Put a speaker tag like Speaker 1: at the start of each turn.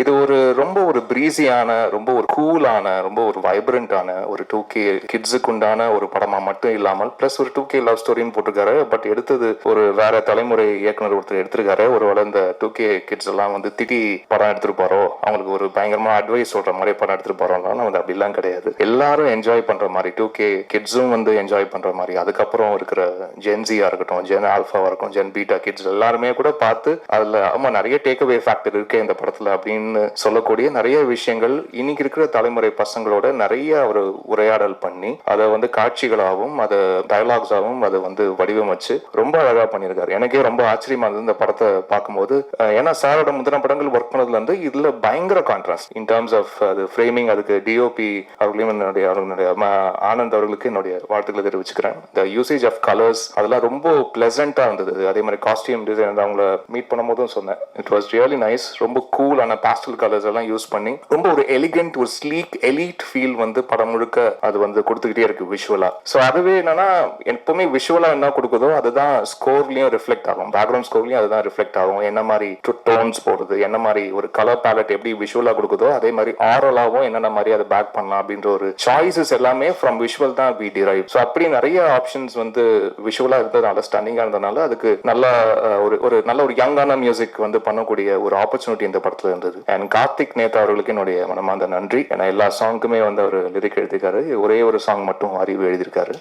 Speaker 1: இது ரொம்ப ஒரு பிரீஸியான, ரொம்ப ஒரு கூலான, ரொம்ப ஒரு வைப்ரண்டான ஒரு 2K கிட்ஸுக்கு உண்டான ஒரு படமா மட்டும் இல்லாமல் பிளஸ் ஒரு 2K லவ் ஸ்டோரின்னு போட்டிருக்காரு. பட் எடுத்தது ஒரு வேற தலைமுறை இயக்குனர் ஒருத்தர் எடுத்திருக்காரு. ஒருவேளை இந்த 2K கிட்ஸ் எல்லாம் வந்து திட்டி படம் எடுத்திருப்பாரோ, அவங்களுக்கு ஒரு பயங்கரமா அட்வைஸ் சொல்ற மாதிரி படம் எடுத்திருப்பாரோலாம் வந்து அப்படிலாம் கிடையாது. எல்லாரும் என்ஜாய் பண்ற மாதிரி 2K கிட்ஸும் வந்து என்ஜாய் பண்ற மாதிரி, அதுக்கப்புறம் இருக்கிற ஜென்சியா இருக்கட்டும், ஜென் ஆல்ஃபாவா இருக்கும், ஜென் பீட்டா கிட்ஸ் எல்லாருமே கூட பார்த்து அதுல ஆமா நிறைய டேக் அவே ஃபேக்டர் இருக்கு இந்த படத்துல அப்படின்னு சொல்லக்கூடிய நிறைய விஷயங்கள் இன்னைக்கு இருக்கிற தலைமுறை பசங்களோட நிறைய ஒரு உரையாடல் பண்ணி அதை வந்து காட்சிகளாகவும் அதை டயலாக்ஸாகவும் அதை வந்து வடிவமைச்சு ரொம்ப அழகா பண்ணியிருக்காரு. எனக்கே ரொம்ப ஆச்சரியமா இருந்தது இந்த படத்தை பார்க்கும்போது. ஏன்னா சாரோட முந்தின படங்கள் ஒர்க் பண்ணதுல இருந்து இதுல பயங்கர கான்ட்ராஸ்ட் இன் டர்ம்ஸ் ஆஃப் அது ஃப்ரேமிங். அதுக்கு டிஓபி அவர்களையும் அவர்களுடைய ஆனந்த் அவர்களுக்கு என்னுடைய வாழ்த்துக்களை தெரிவிச்சுக்கிறேன். த யூசேஜ் ஆஃப் கலர்ஸ் அதெல்லாம் ரொம்ப பிளசண்டா இருந்தது. அதே மாதிரி காஸ்டியூம் டிசைன் அவங்கள மீட் பண்ணும் போதும் சொன்னேன், இட் வாஸ் ரியலி நைஸ். ரொம்ப கூலான பாஸ்டல் கலர்ஸ் எல்லாம் யூஸ் பண்ணி ரொம்ப ஒரு எலிகென்ட் ஒரு ஸ்லீக் எலிட் ஃபீல் வந்து படம் முழுக்க அது வந்து கொடுத்துக்கிட்டே இருக்கு விஷுவலா. ஸோ அதுவே என்னன்னா எப்பவுமே விஷுவலா என்ன கொடுக்குதோ அதுதான் ஸ்கோர்லயும் ரிஃப்ளெக்ட் ஆகும், பேக்ரவுண்ட் ஸ்கோர்லயும் அதுதான் ரிஃப்ளெக்ட் ஆகும். என்ன மாதிரி டோன்ஸ் போடுறது, என்ன மாதிரி ஒரு கலர் பேலட் எப்படி விஷுவலா கொடுக்குதோ அதே மாதிரி ஆரலாவும் என்னென்ன மாதிரி அதை பேக் பண்ணலாம் அப்படின்ற ஒரு சாய்ஸஸ் எல்லாமே ஃப்ரம் விஷுவல் தான் வி டிரைவ். ஸோ அப்படி நிறைய ஆப்ஷன்ஸ் வந்து விஷுவலா இருந்ததுனால ஸ்டன்னிங்கா இருந்ததுனால அதுக்கு நல்ல ஒரு நல்ல ஒரு யங்கான மியூசிக் வந்து பண்ணக்கூடிய ஒரு ஆப்பர்ச்சுனிட்டி இந்த படத்துல இருந்தது. அண்ட் கார்த்திக் நேதா அவர்களுக்கு என்னுடைய மனமார்ந்த நன்றி. ஏன்னா எல்லா சாங்குக்குமே வந்து அவர் லிரிக் எழுதியிருக்காரு. ஒரே ஒரு சாங் மட்டும் அறிவு எழுதியிருக்காரு.